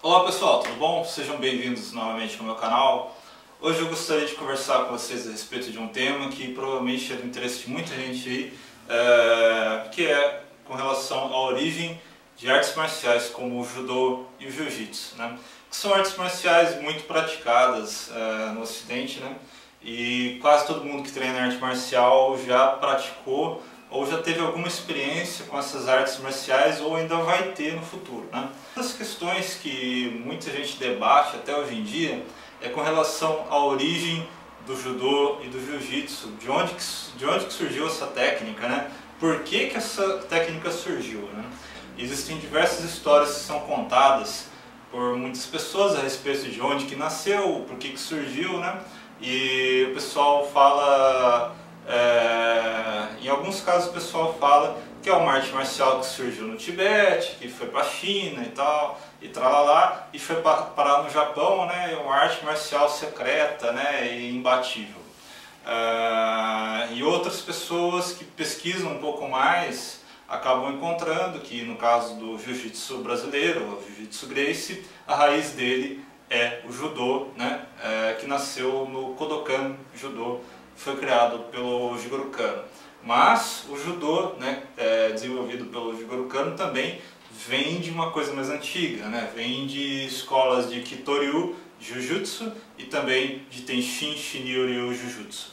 Olá pessoal, tudo bom? Sejam bem-vindos novamente ao meu canal. Hoje eu gostaria de conversar com vocês a respeito de um tema que provavelmente é do interesse de muita gente aí, que é com relação à origem de artes marciais como o judô e o jiu-jitsu, né? Que são artes marciais muito praticadas no ocidente, né? E quase todo mundo que treina arte marcial já praticou ou já teve alguma experiência com essas artes marciais ou ainda vai ter no futuro, né? Uma das questões que muita gente debate até hoje em dia é com relação à origem do judô e do jiu-jitsu, de onde que surgiu essa técnica, né? Por que essa técnica surgiu, né? Existem diversas histórias que são contadas por muitas pessoas a respeito de onde que nasceu, por que surgiu, né? E o pessoal fala, em alguns casos o pessoal fala que é uma arte marcial que surgiu no Tibete, que foi para a China e tal, e tralalá, e foi parar no Japão, né? É uma arte marcial secreta, né? E imbatível. E outras pessoas que pesquisam um pouco mais acabam encontrando que no caso do jiu-jitsu brasileiro, o jiu-jitsu Gracie, a raiz dele é o judô, né? Que nasceu no Kodokan Judô, foi criado pelo Jigoro Kano. Mas o judô, né, desenvolvido pelo Jigoro Kano também vem de uma coisa mais antiga, né? Vem de escolas de Kitoryu Jujutsu e também de Tenshin Shinryu Jujutsu.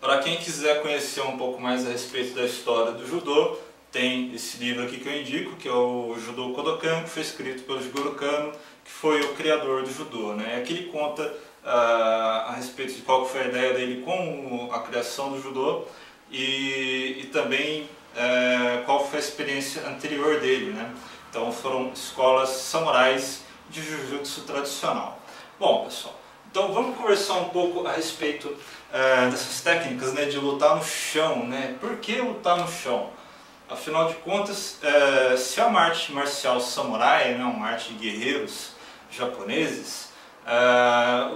Para quem quiser conhecer um pouco mais a respeito da história do judô, tem esse livro aqui que eu indico, que é o Judô Kodokan, que foi escrito pelo Jigoro Kano, que foi o criador do judô, né? Aqui ele conta a respeito de qual foi a ideia dele com a criação do judô e também qual foi a experiência anterior dele, né? Então foram escolas samurais de jiu-jitsu tradicional. Bom, pessoal, então vamos conversar um pouco a respeito dessas técnicas, né, de lutar no chão, né? Por que lutar no chão? Afinal de contas, se é uma arte marcial samurai, né, uma arte de guerreiros japoneses,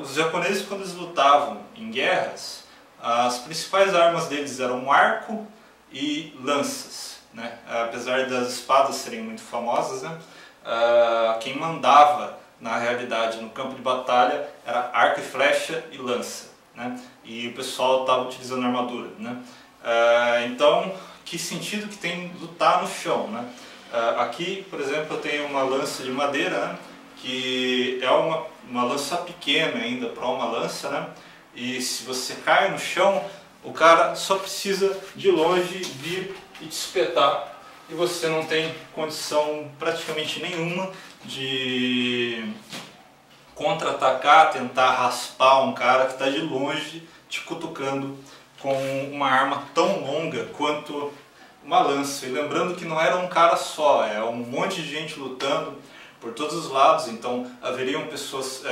os japoneses, quando eles lutavam em guerras, as principais armas deles eram um arco e lanças, né? Apesar das espadas serem muito famosas, né, quem mandava na realidade no campo de batalha era arco e flecha e lança, né? E o pessoal estava utilizando armadura, né? Então, que sentido que tem lutar no chão, né? Aqui, por exemplo, eu tenho uma lança de madeira, né, que é uma lança pequena ainda para uma lança, né? E se você cai no chão, o cara só precisa de longe vir e te espetar e você não tem condição praticamente nenhuma de contra-atacar, tentar raspar um cara que está de longe te cutucando com uma arma tão longa quanto uma lança. E lembrando que não era um cara só, é um monte de gente lutando por todos os lados, então haveriam pessoas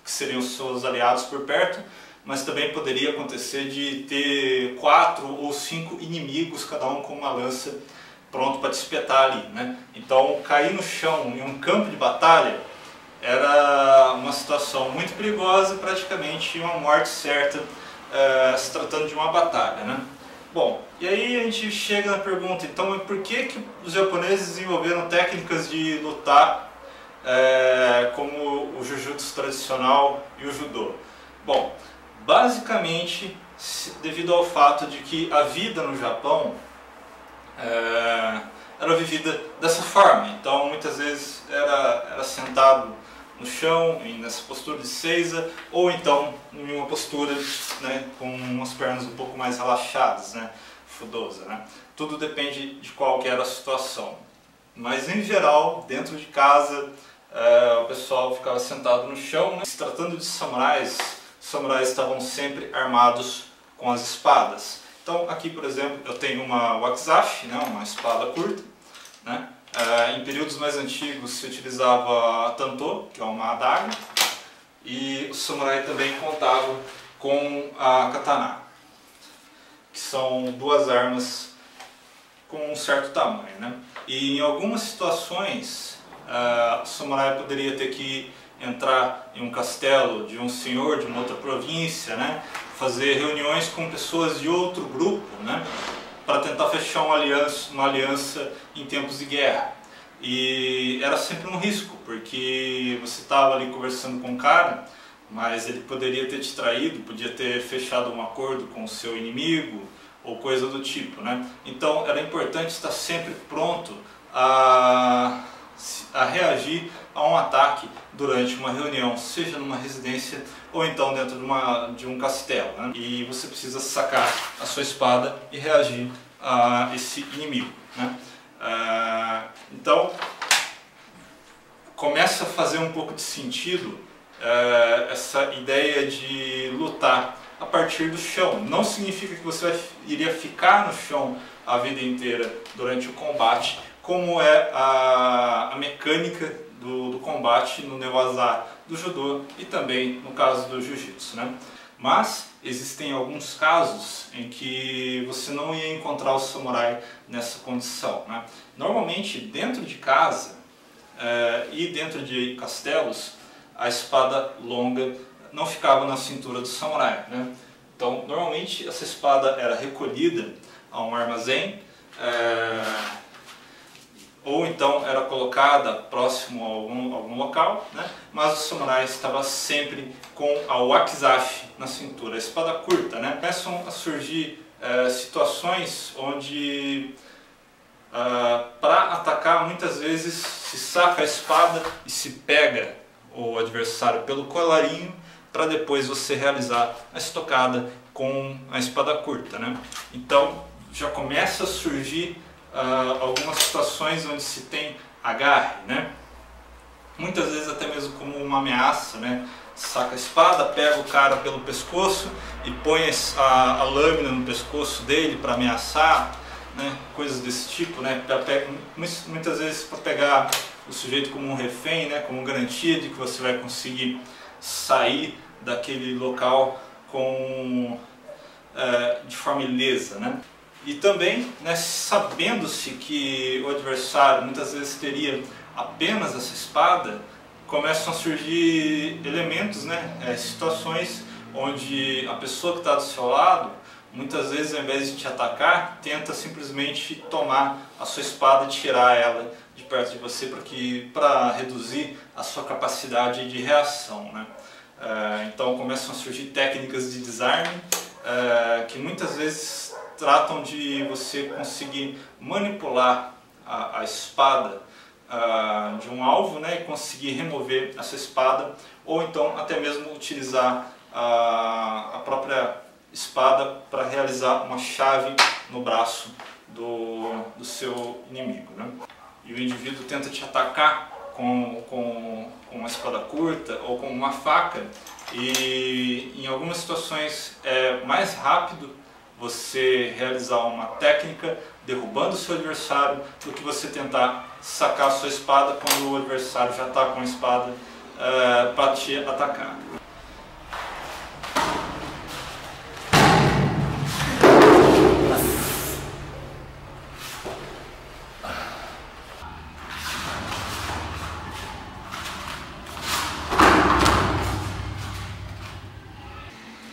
que seriam seus aliados por perto, mas também poderia acontecer de ter 4 ou 5 inimigos, cada um com uma lança pronto para te espetar ali, né? Então cair no chão em um campo de batalha era uma situação muito perigosa, praticamente uma morte certa, se tratando de uma batalha, né? Bom, e aí a gente chega na pergunta, então por que os japoneses desenvolveram técnicas de lutar como o jiu-jitsu tradicional e o judô? Bom, basicamente devido ao fato de que a vida no Japão era vivida dessa forma. Então muitas vezes era sentado no chão, nessa postura de seiza, ou então em uma postura, né, com as pernas um pouco mais relaxadas, né, fudosa, né? Tudo depende de qual que era a situação. Mas em geral, dentro de casa, o pessoal ficava sentado no chão, né? Se tratando de samurais, os samurais estavam sempre armados com as espadas. Então aqui, por exemplo, eu tenho uma wakizashi, né, uma espada curta, né? Em períodos mais antigos se utilizava a tanto, que é uma adaga, e o samurai também contava com a katana, que são duas armas com um certo tamanho, né? E em algumas situações o samurai poderia ter que entrar em um castelo de um senhor de uma outra província, né? Fazer reuniões com pessoas de outro grupo, né? Para tentar fechar uma aliança em tempos de guerra. e era sempre um risco, porque você estava ali conversando com o cara, mas ele poderia ter te traído, podia ter fechado um acordo com o seu inimigo ou coisa do tipo, né? Então era importante estar sempre pronto a reagir a um ataque durante uma reunião, seja numa residência ou então dentro de um castelo, né? E você precisa sacar a sua espada e reagir a esse inimigo, né? Então começa a fazer um pouco de sentido essa ideia de lutar a partir do chão. Não significa que você iria ficar no chão a vida inteira durante o combate, como é a mecânica do combate no Newaza do judô e também no caso do jiu-jitsu, né? Mas existem alguns casos em que você não ia encontrar o samurai nessa condição, né? Normalmente dentro de casa e dentro de castelos, a espada longa não ficava na cintura do samurai, né? Então normalmente essa espada era recolhida a um armazém, ou então era colocada próximo a algum local, né? Mas o samurai estava sempre com a wakizashi na cintura, a espada curta, né? Começam a surgir situações onde para atacar muitas vezes se saca a espada e se pega o adversário pelo colarinho para depois você realizar a estocada com a espada curta, né? Então já começa a surgir algumas situações onde se tem agarre, né? Muitas vezes até mesmo como uma ameaça, né? Saca a espada, pega o cara pelo pescoço e põe a lâmina no pescoço dele para ameaçar, né? Coisas desse tipo, né? Muitas vezes para pegar o sujeito como um refém, né? Como garantia de que você vai conseguir sair daquele local de forma ilesa, né? E também, né, sabendo-se que o adversário muitas vezes teria apenas essa espada, começam a surgir elementos, né, situações onde a pessoa que está do seu lado, muitas vezes ao invés de te atacar, tenta simplesmente tomar a sua espada e tirar ela de perto de você para reduzir a sua capacidade de reação, né? Então começam a surgir técnicas de desarme que muitas vezes tratam de você conseguir manipular a espada de um alvo, né, e conseguir remover essa espada, ou então até mesmo utilizar a própria espada para realizar uma chave no braço do seu inimigo, né? E o indivíduo tenta te atacar com uma espada curta ou com uma faca, e em algumas situações é mais rápido você realizar uma técnica derrubando o seu adversário do que você tentar sacar a sua espada quando o adversário já está com a espada para te atacar.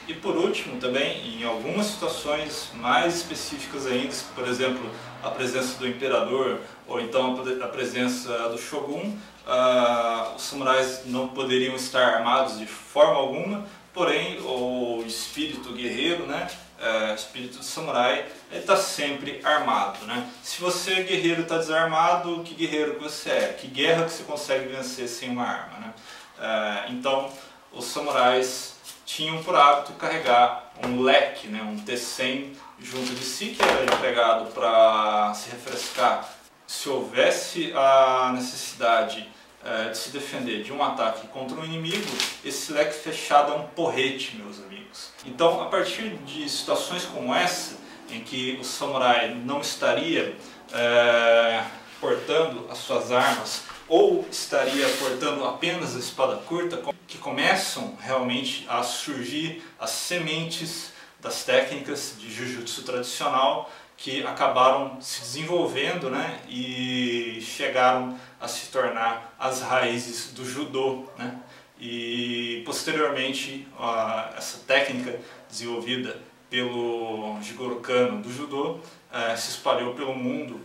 E por último também, em algumas situações mais específicas ainda, por exemplo, a presença do imperador ou então a presença do shogun, os samurais não poderiam estar armados de forma alguma, porém o espírito guerreiro, né, espírito do samurai, ele está sempre armado, né? Se você guerreiro está desarmado, que guerreiro que você é? Que guerra que você consegue vencer sem uma arma, né? Então os samurais tinham por hábito carregar um leque, né, um tecém junto de si, que era empregado para se refrescar se houvesse a necessidade de se defender de um ataque contra um inimigo. Esse leque fechado é um porrete, meus amigos. Então, a partir de situações como essa, em que o samurai não estaria portando as suas armas, ou estaria portando apenas a espada curta, que começam realmente a surgir as sementes das técnicas de jiu-jitsu tradicional que acabaram se desenvolvendo, né, e chegaram a se tornar as raízes do judô, né? E posteriormente essa técnica desenvolvida pelo Jigoro Kano do judô se espalhou pelo mundo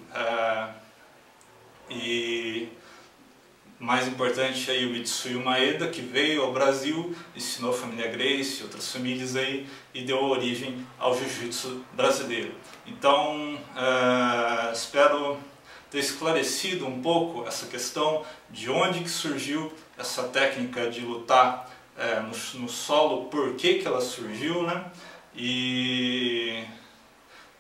E mais importante aí o Mitsui Maeda, que veio ao Brasil, ensinou a família Gracie e outras famílias aí e deu origem ao jiu-jitsu brasileiro. Então, espero ter esclarecido um pouco essa questão de onde que surgiu essa técnica de lutar no solo, por que ela surgiu, né? E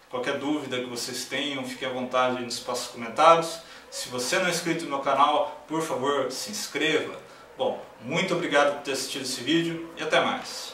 qualquer dúvida que vocês tenham, fiquem à vontade aí no espaço dos comentários. Se você não é inscrito no meu canal, por favor, se inscreva. Bom, muito obrigado por ter assistido esse vídeo e até mais.